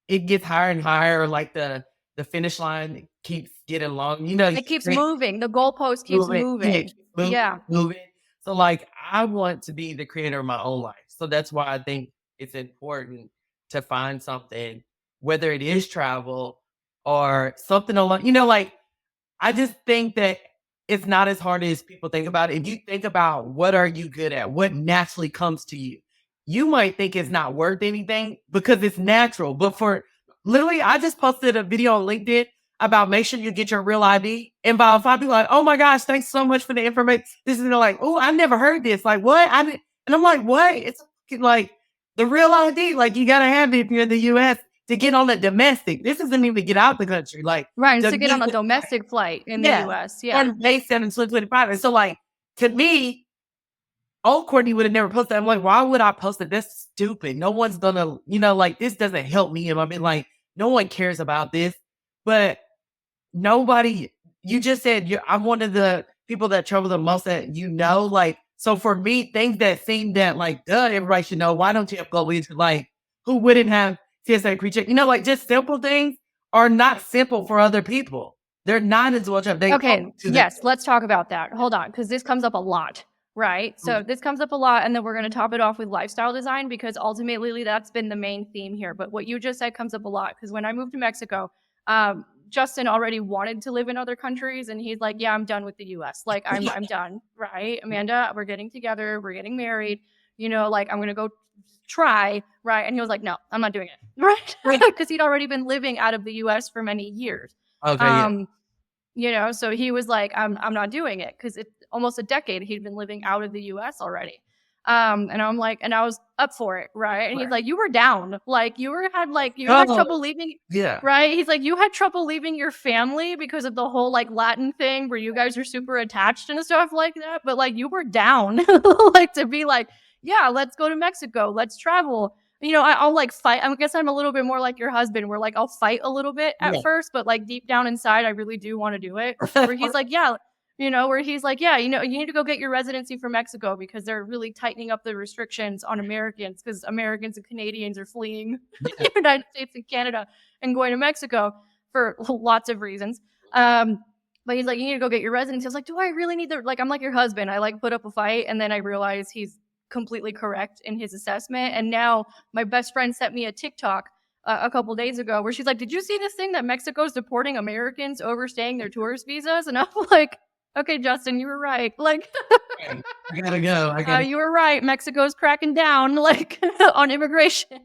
Speaker 2: it gets higher and higher, like the finish line keeps getting long,
Speaker 1: It keeps moving. The goalpost keeps
Speaker 2: moving, yeah,
Speaker 1: moving.
Speaker 2: keep moving,
Speaker 1: Yeah.
Speaker 2: moving. So like I want to be the creator of my own life. So that's why I think it's important to find something, whether it is travel or something along, like I just think that it's not as hard as people think about it. If you think about what are you good at, what naturally comes to you, you might think it's not worth anything because it's natural. But for literally, I just posted a video on LinkedIn about make sure you get your real ID. And about 5 people like, oh my gosh, thanks so much for the information. This is like, oh, I never heard this. Like, what? And I'm like, what? It's like the real ID. Like, you gotta have it if you're in the US to get on the domestic. This isn't even to get out the country. Like,
Speaker 1: Right. And to get on a
Speaker 2: domestic,
Speaker 1: domestic flight in the
Speaker 2: yeah,
Speaker 1: US. Yeah.
Speaker 2: and they said in 2025. And so, like, to me, old Courtney would have never posted. I'm like, why would I post it? That's stupid. No one's gonna, like, this doesn't help me. And I mean, like, no one cares about this. But nobody, you just said I'm one of the people that trouble the most that like, so for me, things that seem that like, duh, everybody should know, why don't you have global leaders? Like, who wouldn't have CSA pre-check? Like just simple things are not simple for other people. They're not as much of they
Speaker 1: Okay.
Speaker 2: to them.
Speaker 1: Yes. Let's talk about that. Hold on. Because this comes up a lot. right? So this comes up a lot, and then we're going to top it off with lifestyle design because ultimately that's been the main theme here. But what you just said comes up a lot because when I moved to Mexico, Justin already wanted to live in other countries, and he's like, "Yeah, I'm done with the U.S. Like, I'm done, right? Amanda, we're getting together, we're getting married, like I'm gonna go try, right?" And he was like, "No, I'm not doing it," right? Because he'd already been living out of the U.S. for many years.
Speaker 2: Okay, yeah.
Speaker 1: Um, so he was like, I'm not doing it because it's almost a decade he'd been living out of the US already. And I'm like, and I was up for it, right? And he's
Speaker 2: Right.
Speaker 1: like, you were down. Like you had
Speaker 2: Oh,
Speaker 1: trouble leaving,
Speaker 2: yeah.
Speaker 1: right? He's like, you had trouble leaving your family because of the whole like Latin thing where you guys are super attached and stuff like that. But like you were down like to be like, yeah, let's go to Mexico, let's travel. I'll like fight. I guess I'm a little bit more like your husband, where like I'll fight a little bit at
Speaker 2: Yeah.
Speaker 1: first, but like deep down inside, I really do want to do it. Where he's like, yeah, you need to go get your residency from Mexico because they're really tightening up the restrictions on Americans because Americans and Canadians are fleeing
Speaker 2: Yeah.
Speaker 1: the United States and Canada and going to Mexico for lots of reasons. But he's like, you need to go get your residency. I was like, do I really need to? Like, I'm like your husband. I like put up a fight, and then I realize he's completely correct in his assessment. And now my best friend sent me a TikTok a couple days ago where she's like, "Did you see this thing that Mexico's deporting Americans overstaying their tourist visas?" And I'm like, "Okay, Justin, you were right. Like,
Speaker 2: Right. I gotta go.
Speaker 1: you were right. Mexico's cracking down like on immigration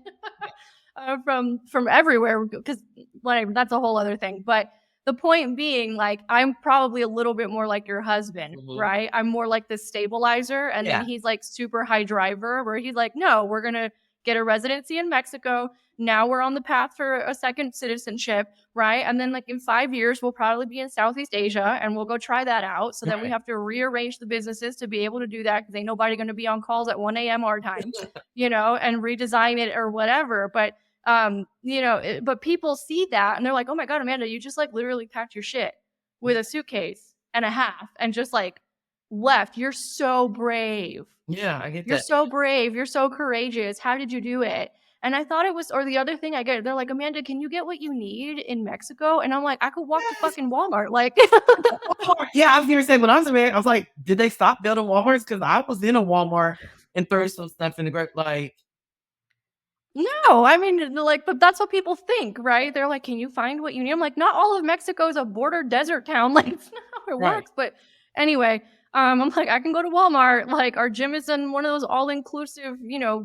Speaker 1: from everywhere because like that's a whole other thing." But the point being, like, I'm probably a little bit more like your husband,
Speaker 2: Mhm.
Speaker 1: right? I'm more like the stabilizer, and then
Speaker 2: Yeah.
Speaker 1: he's like super high driver, where he's like, "No, we're gonna get a residency in Mexico. Now we're on the path for a second citizenship, right? And then like in 5 years, we'll probably be in Southeast Asia, and we'll go try that out. So then we
Speaker 2: Right.
Speaker 1: have to rearrange the businesses to be able to do that because ain't nobody going to be on calls at 1 a.m. our time, and redesign it or whatever." But people see that and they're like, "Oh my God, Amanda, you just like literally packed your shit with a suitcase and a half and just like left. You're so brave.
Speaker 2: Yeah, I get
Speaker 1: You're
Speaker 2: that.
Speaker 1: so brave. You're so courageous. How did you do it?" And I thought it was, or the other thing I get, they're like, "Amanda, can you get what you need in Mexico?" And I'm like, I could walk to
Speaker 2: Yes.
Speaker 1: fucking Walmart. Like,
Speaker 2: Walmart. Yeah, I was gonna say when I was in America, I was like, did they stop building Walmarts? Because I was in a Walmart and threw some stuff in the ground. Like,
Speaker 1: no, I mean, like, but that's what people think, right? They're like, "Can you find what you need?" I'm like, not all of Mexico is a border desert town. Like, it's not how it
Speaker 2: right,
Speaker 1: works. But anyway, I'm like, I can go to Walmart. Like, our gym is in one of those all inclusive,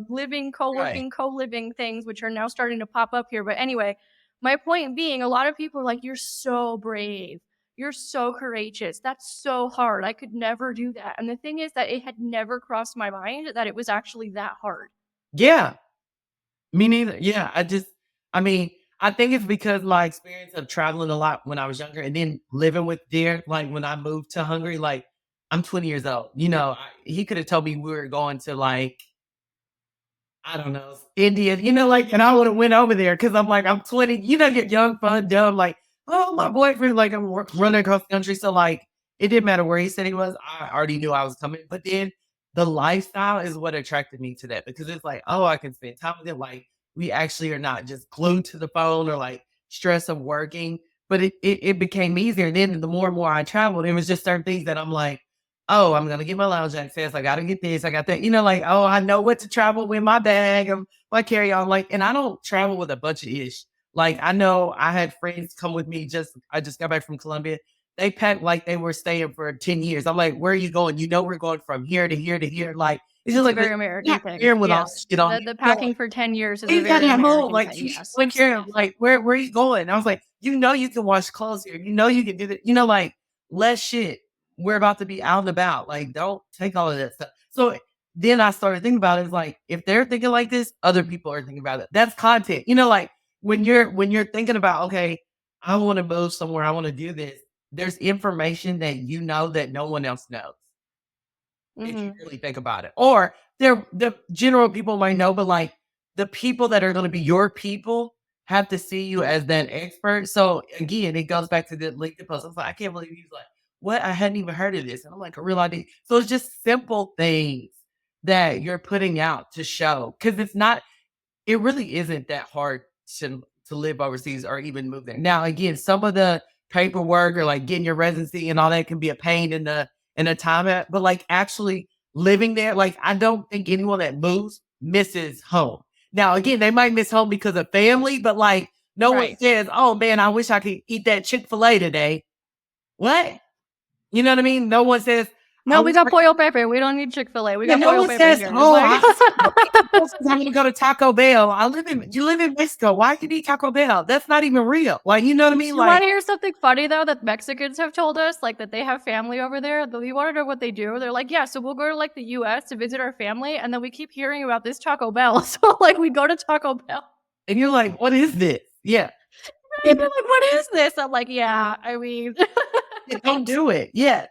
Speaker 1: living, co
Speaker 2: right.
Speaker 1: working, co living things, which are now starting to pop up here. But anyway, my point being, a lot of people are like, "You're so brave. You're so courageous. That's so hard. I could never do that." And the thing is that it had never crossed my mind that it was actually that hard.
Speaker 2: Yeah, me neither. Yeah, I mean, I think it's because my experience of traveling a lot when I was younger and then living with deer, like when I moved to Hungary, like I'm 20 years old. He could have told me we were going to like I don't know, India, like, and I would have went over there because I'm like, I'm 20, you're young, fun, dumb, like, oh, my boyfriend, like, I'm running across the country. So, like, it didn't matter where he said he was. I already knew I was coming. But then the lifestyle is what attracted me to that because it's like, oh, I can spend time with him. Like, we actually are not just glued to the phone or like stress of working, but it became easier. And then the more and more I traveled, it was just certain things that I'm like, oh, I'm gonna get my lounge access. I gotta get this. I got that. Like, oh, I know what to travel with my bag of my carry on. Like, and I don't travel with a bunch of ish. Like, I know I had friends come with me. I just got back from Colombia. They packed like they were staying for 10 years. I'm like, where are you going? We're going from here to here to here. Like, it's just
Speaker 1: It's a
Speaker 2: like
Speaker 1: very
Speaker 2: not
Speaker 1: American thing.
Speaker 2: here with all
Speaker 1: Yes.
Speaker 2: this shit on.
Speaker 1: The packing for 10 years is a
Speaker 2: You got
Speaker 1: very
Speaker 2: at home,
Speaker 1: American
Speaker 2: like
Speaker 1: thing.
Speaker 2: you should
Speaker 1: Yes.
Speaker 2: take care of like where are you going? I was like, you can wash clothes here. You can do that. Like less shit. We're about to be out and about. Like, don't take all of that stuff. So then I started thinking about it. It's like if they're thinking like this, other people are thinking about it. That's content. Like when you're thinking about, okay, I want to move somewhere, I want to do this. There's information that that no one else knows if you
Speaker 1: Mhm.
Speaker 2: really think about it. Or the general people might know, but like the people that are going to be your people have to see you as that expert. So again, it goes back to the LinkedIn post. I was like, I can't believe he's like, what? I hadn't even heard of this. And I'm like, a real idea. So it's just simple things that you're putting out to show. Cause it really isn't that hard to live overseas or even move there. Now, again, some of the paperwork or like getting your residency and all that can be a pain in the time but like actually living there. Like, I don't think anyone that moves misses home. Now, again, they might miss home because of family, but like, no one
Speaker 1: Right.
Speaker 2: says, oh man, I wish I could eat that Chick-fil-A today. What? You know what I mean? No one says, I
Speaker 1: No, we
Speaker 2: wish
Speaker 1: got
Speaker 2: I
Speaker 1: pollo pepe. We don't need Chick-fil-A. We
Speaker 2: yeah,
Speaker 1: got
Speaker 2: no
Speaker 1: pollo
Speaker 2: one
Speaker 1: pepe
Speaker 2: says,
Speaker 1: here.
Speaker 2: "Oh,
Speaker 1: Like,
Speaker 2: I'm gonna go to Taco Bell." You live in Mexico. Why you need Taco Bell? That's not even real. Like, you know what I mean?
Speaker 1: you want
Speaker 2: Like,
Speaker 1: to hear something funny though that Mexicans have told us, like that they have family over there? You want to know what they do? They're like, yeah, so we'll go to like the U.S. to visit our family, and then we keep hearing about this Taco Bell, so like we go to Taco Bell.
Speaker 2: and you're like, "What is this?" Yeah,
Speaker 1: Right? They're like, what is this? I'm like, yeah, I mean,
Speaker 2: yeah, don't do it. Yeah,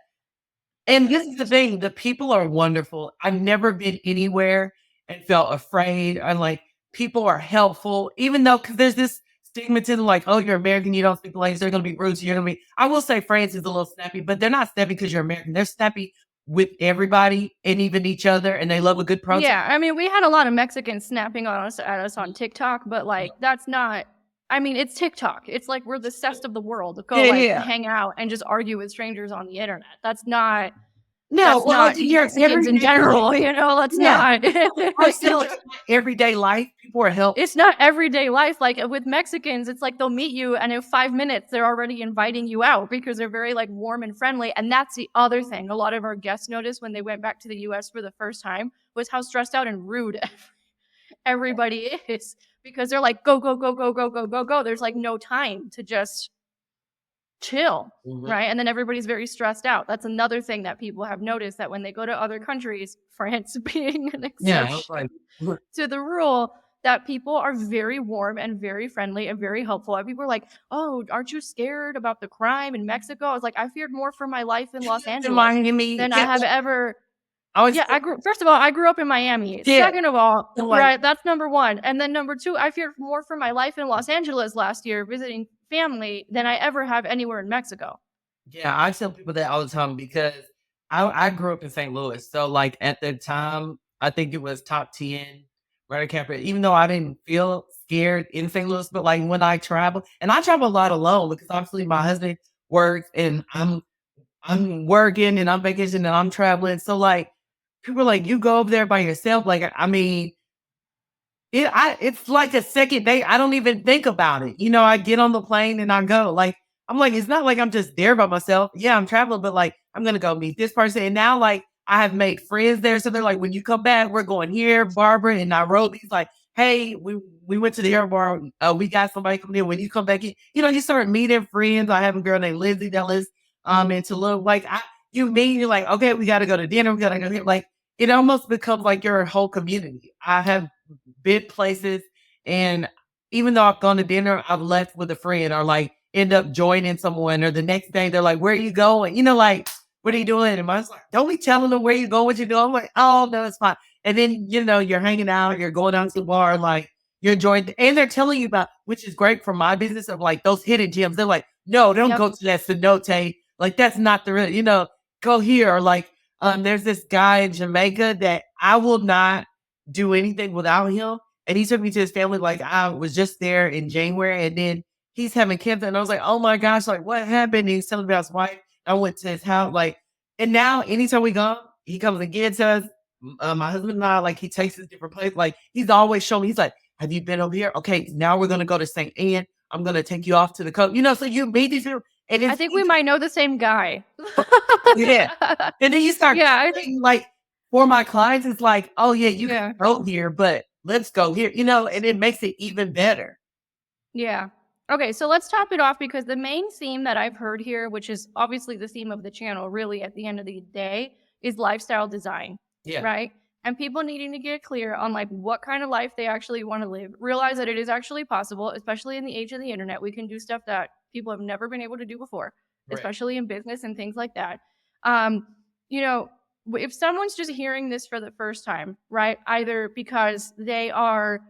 Speaker 2: and this is the thing: the people are wonderful. I've never been anywhere and felt afraid. I'm like, people are helpful, even though because there's this stigma to them, like, "Oh, you're American, you don't speak the language. They're gonna be rude to you." You're gonna be. I will say France is a little snappy, but they're not snappy because you're American. They're snappy with everybody and even each other, and they love a good protest.
Speaker 1: yeah, I mean, we had a lot of Mexicans snapping on us at us on TikTok, but like that's not. I mean, it's TikTok. It's like we're the cess of the world. Go
Speaker 2: Yeah,
Speaker 1: like
Speaker 2: yeah.
Speaker 1: hang out and just argue with strangers on the internet. That's not.
Speaker 2: No,
Speaker 1: That's
Speaker 2: well,
Speaker 1: not
Speaker 2: like your
Speaker 1: Mexicans in
Speaker 2: everyday life.
Speaker 1: general. You know, that's
Speaker 2: Yeah,
Speaker 1: not.
Speaker 2: I still everyday life. People are helpful.
Speaker 1: It's not everyday life. Like with Mexicans, it's like they'll meet you, and in 5 minutes, they're already inviting you out because they're very like warm and friendly. And that's the other thing. A lot of our guests noticed when they went back to the U.S. for the first time was how stressed out and rude everybody is because they're like go go go go go go go go. There's like no time to just chill,
Speaker 2: Mhm.
Speaker 1: right? And then everybody's very stressed out. That's another thing that people have noticed that when they go to other countries, France being an
Speaker 2: Yeah, I was
Speaker 1: exception
Speaker 2: like, "Look."
Speaker 1: to the rule, that people are very warm and very friendly and very helpful. And people are like, "Oh, aren't you scared about the crime in Mexico?" I was like, "I feared more for my life in
Speaker 2: You
Speaker 1: Los
Speaker 2: lived in
Speaker 1: Angeles
Speaker 2: Miami.
Speaker 1: than I
Speaker 2: Yeah,
Speaker 1: have
Speaker 2: like,
Speaker 1: ever."
Speaker 2: I always
Speaker 1: Yeah, I grew. First of all, I grew up in Miami.
Speaker 2: yeah,
Speaker 1: Second of all,
Speaker 2: I'm like,
Speaker 1: right, that's number one. And then number two, I feared more for my life in Los Angeles last year visiting family than I ever have anywhere in Mexico.
Speaker 2: yeah, I tell people that all the time because I grew up in St. Louis. So like at the time, I think it was top 10 murder capital, even though I didn't feel scared in St. Louis, but like when I travel, and I travel a lot alone because obviously my husband works and I'm working and I'm vacationing and I'm traveling. So like people are like, you go over there by yourself. Like, I mean, it's like a second date. I don't even think about it. You know, I get on the plane and I go. Like, I'm like, it's not like I'm just there by myself. Yeah, I'm traveling, but like I'm gonna go meet this person. And now like I have made friends there. So they're like, when you come back, we're going here, Barbara in Nairobi's like, hey, we went to the airport. We got somebody coming in. When you come back in, you know, you start meeting friends. I have a girl named Lindsay that lives in Tulum. Like you meet, you're like, okay, we gotta go to dinner, we gotta go here. Like it almost becomes like your whole community. I have big places. And even though I've gone to dinner, I've left with a friend or like end up joining someone. Or the next day, they're like, where are you going? You know, like, what are you doing? And I was like, don't be telling them where you going, what you're doing. I'm like, oh, no, it's fine. And then, you know, you're hanging out, you're going out to the bar, like, you're enjoying, and they're telling you about, which is great for my business of like those hidden gems. They're like, no, don't
Speaker 1: Yep.
Speaker 2: go to that cenote. Like, that's not the real, you know, go here. Or like, there's this guy in Jamaica that I will not do anything without him. And he took me to his family. Like I was just there in January, and then he's having cancer. And I was like, oh my gosh, like what happened? And he's telling me about his wife. I went to his house, like, and now anytime we go, he comes and gets us. My husband and I, like, he takes us different places. Like he's always showing me. He's like, have you been over here? Okay, now we're gonna go to St. Anne. I'm gonna take you off to the coast. You know, so you meet these people, and
Speaker 1: I think we
Speaker 2: it's
Speaker 1: might know the same guy.
Speaker 2: yeah. And then you start
Speaker 1: Yeah, I think.
Speaker 2: curating, like, for my clients, it's like, "Oh, yeah, you can
Speaker 1: Yeah.
Speaker 2: go here, but let's go here," you know, and it makes it even better.
Speaker 1: Yeah. Okay, so let's top it off because the main theme that I've heard here, which is obviously the theme of the channel, really at the end of the day, is lifestyle design,
Speaker 2: Yeah.
Speaker 1: right? And people needing to get clear on like what kind of life they actually want to live. Realize that it is actually possible, especially in the age of the internet. We can do stuff that people have never been able to do before,
Speaker 2: Right.
Speaker 1: especially in business and things like that. Um, you know, if someone's just hearing this for the first time, right? Either because they are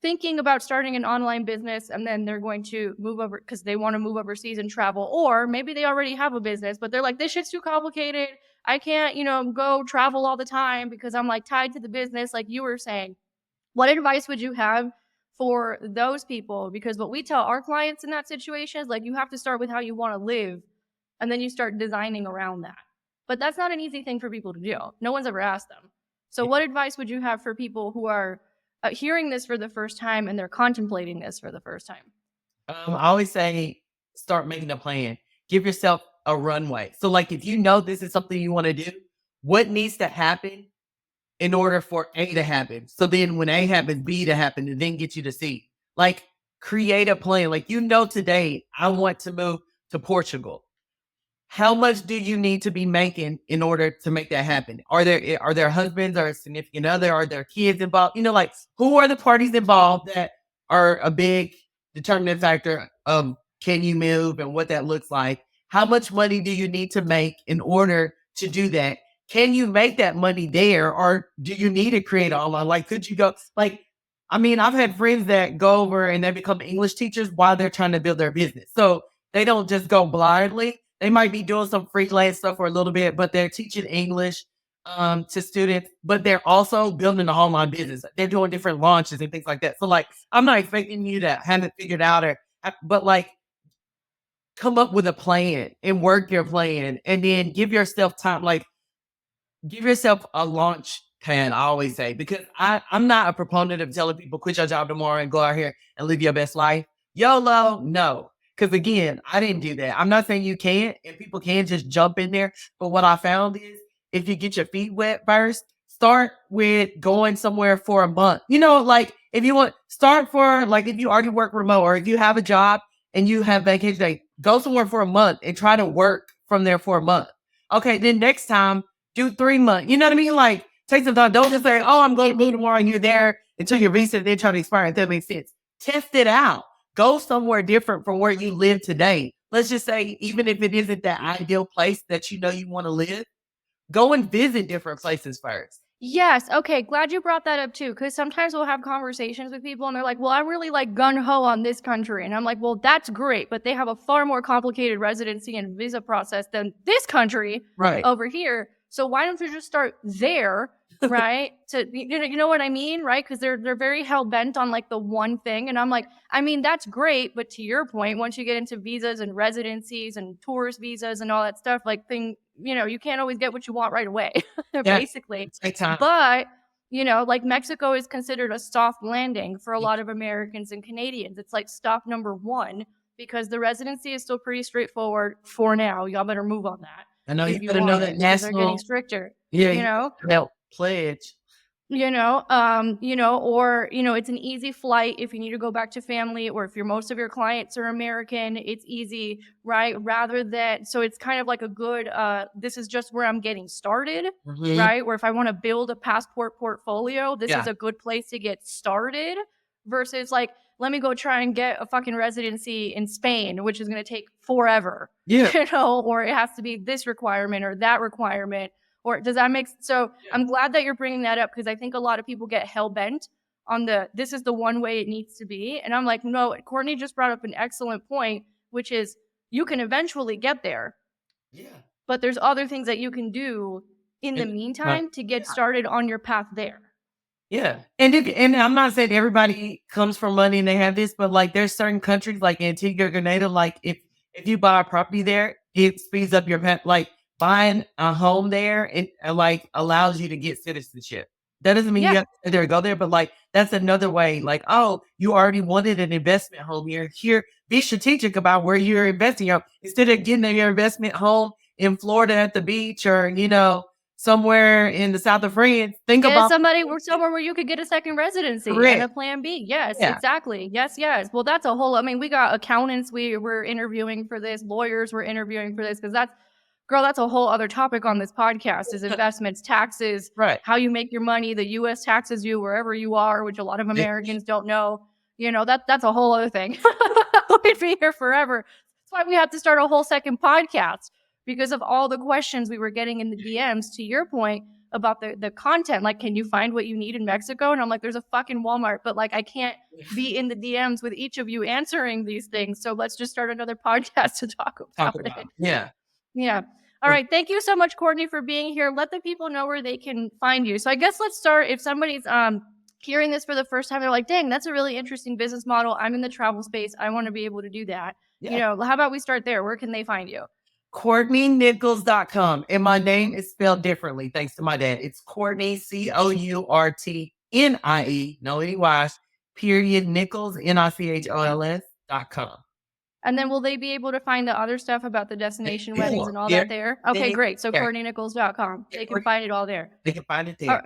Speaker 1: thinking about starting an online business and then they're going to move over because they want to move overseas and travel, or maybe they already have a business but they're like, this shit's too complicated, I can't, go travel all the time because I'm like tied to the business, like you were saying. What advice would you have for those people? Because what we tell our clients in that situation is like, you have to start with how you want to live and then you start designing around that. But that's not an easy thing for people to do. No one's ever asked them. So what advice would you have for people who are hearing this for the first time and they're contemplating this for the first time?
Speaker 2: I always say start making a plan. Give yourself a runway. So, like, if you know this is something you want to do, what needs to happen in order for A to happen? So then when A happens, B to happen, and then get you to C. Like, create a plan. Like, today I want to move to Portugal. How much do you need to be making in order to make that happen? Are there husbands or a significant other? Are there kids involved? Like, who are the parties involved that are a big determinant factor of can you move and what that looks like? How much money do you need to make in order to do that? Can you make that money there, or do you need to create online? Like, could you go like? I mean, I've had friends that go over and they become English teachers while they're trying to build their business. So they don't just go blindly. They might be doing some freelance stuff for a little bit, but they're teaching English to students, but they're also building an online business. They're doing different launches and things like that. So, like, I'm not expecting you to have it figured out, but like, come up with a plan and work your plan, and then give yourself time. Like, give yourself a launch pad, I always say, because I'm not a proponent of telling people quit your job tomorrow and go out here and live your best life. YOLO, no. Because again, I didn't do that. I'm not saying you can't, and people can just jump in there. But what I found is if you get your feet wet first, start with going somewhere for a month. Like, if you want, start for, like, if you already work remote, or if you have a job and you have vacation day, go somewhere for a month and try to work from there for a month. Okay, then next time, do 3 months. You know what I mean? Like, take some time. Don't just say, oh, I'm going to move tomorrow, and you're there until your visa then try to expire. If that makes sense. Test it out. Go somewhere different from where you live today. Let's just say, even if it isn't that ideal place that you want to live, go and visit different places first.
Speaker 1: Yes. Okay. Glad you brought that up too. Because sometimes we'll have conversations with people and they're like, well, I'm really like gung ho on this country. And I'm like, well, that's great. But they have a far more complicated residency and visa process than this country over here. So why don't you just start there? Right. You know what I mean? Right. Because they're very hell bent on like the one thing. And I'm like, I mean, that's great. But to your point, once you get into visas and residencies and tourist visas and all that stuff, like you can't always get what you want right away, basically. But, like Mexico is considered a soft landing for a lot of Americans and Canadians. It's like stop number one because the residency is still pretty straightforward for now. Y'all better move on that.
Speaker 2: I know you better know that national.
Speaker 1: They're getting stricter.
Speaker 2: Yeah, pledge.
Speaker 1: Or it's an easy flight if you need to go back to family, or if most of your clients are American, it's easy, right? So it's kind of like a good, this is just where I'm getting started, right? Or if I want to build a passport portfolio, this is a good place to get started versus like, let me go try and get a fucking residency in Spain, which is going to take forever, or it has to be this requirement or that requirement. Or does that make sense? So I'm glad that you're bringing that up because I think a lot of people get hell-bent on this is the one way it needs to be. And I'm like, no, Courtnie just brought up an excellent point, which is you can eventually get there. Yeah. But there's other things that you can do in the meantime to get started on your path there.
Speaker 2: Yeah. And I'm not saying everybody comes from money and they have this, but like there's certain countries like Antigua, Grenada, like if you buy a property there, it speeds up your path. Like, buying a home there, it like allows you to get citizenship. That doesn't mean you have to go there, but like that's another way. Like, oh, you already wanted an investment home here. Be strategic about where you're investing. Instead of getting your investment home in Florida at the beach, or somewhere in the south of France, think about
Speaker 1: somewhere where you could get a second residency and a plan B. Yes, exactly. Yes. Well, that's a whole. I mean, we got accountants. We're interviewing for this. Lawyers we're interviewing for this because that's a whole other topic on this podcast is investments, taxes, how you make your money, the U.S. taxes you wherever you are, which a lot of Americans don't know. That's a whole other thing. We'd be here forever. That's why we have to start a whole second podcast because of all the questions we were getting in the DMs, to your point about the content. Like, can you find what you need in Mexico? And I'm like, there's a fucking Walmart, but like, I can't be in the DMs with each of you answering these things. So let's just start another podcast to talk about it. Yeah. All right. Thank you so much, Courtnie, for being here. Let the people know where they can find you. So I guess let's start. If somebody's hearing this for the first time, they're like, dang, that's a really interesting business model. I'm in the travel space. I want to be able to do that. How about we start there? Where can they find you?
Speaker 2: CourtnieNichols.com. And my name is spelled differently thanks to my dad. It's Courtnie, Courtnie, no EYs, period, Nichols, NICHOLS.com.
Speaker 1: And then will they be able to find the other stuff about the destination weddings and all
Speaker 2: Yeah.
Speaker 1: that there? Okay,
Speaker 2: Yeah.
Speaker 1: great. So
Speaker 2: Yeah.
Speaker 1: CourtnieNichols.com. They can find it all there.
Speaker 2: They can find it
Speaker 1: All
Speaker 2: there.
Speaker 1: right.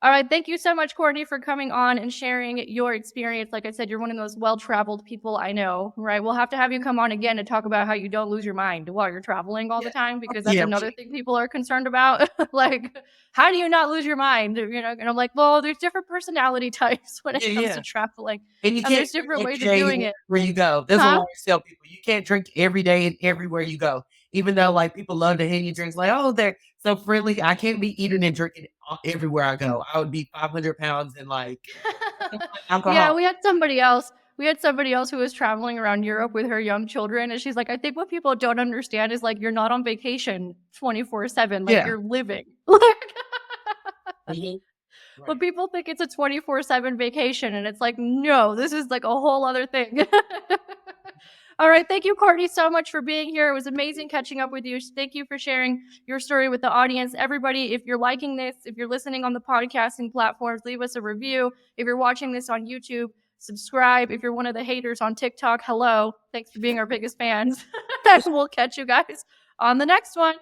Speaker 1: All right. Thank you so much, Courtnie, for coming on and sharing your experience. Like I said, you're one of the most well-traveled people I know, right? We'll have to have you come on again to talk about how you don't lose your mind while you're traveling all the time, because that's another thing people are concerned about. Like, how do you not lose your mind? You know, and I'm like, well, there's different personality types when it comes to traveling.
Speaker 2: And you can't
Speaker 1: There's different ways of doing it.
Speaker 2: where you go. That's what I
Speaker 1: Huh?
Speaker 2: always tell people. You can't drink every day and everywhere you go. Even though like people love to hand you drinks, like, oh, they're so friendly. I can't be eating and drinking everywhere I go. I would be 500 pounds and like alcohol.
Speaker 1: Yeah, we had somebody else. We had somebody else who was traveling around Europe with her young children, and she's like, I think what people don't understand is like you're not on vacation 24/7, like you're living. But people think it's a 24/7 vacation, and it's like, no, this is like a whole other thing. All right. Thank you, Courtnie, so much for being here. It was amazing catching up with you. Thank you for sharing your story with the audience. Everybody, if you're liking this, if you're listening on the podcasting platforms, leave us a review. If you're watching this on YouTube, subscribe. If you're one of the haters on TikTok, hello. Thanks for being our biggest fans. We'll catch you guys on the next one.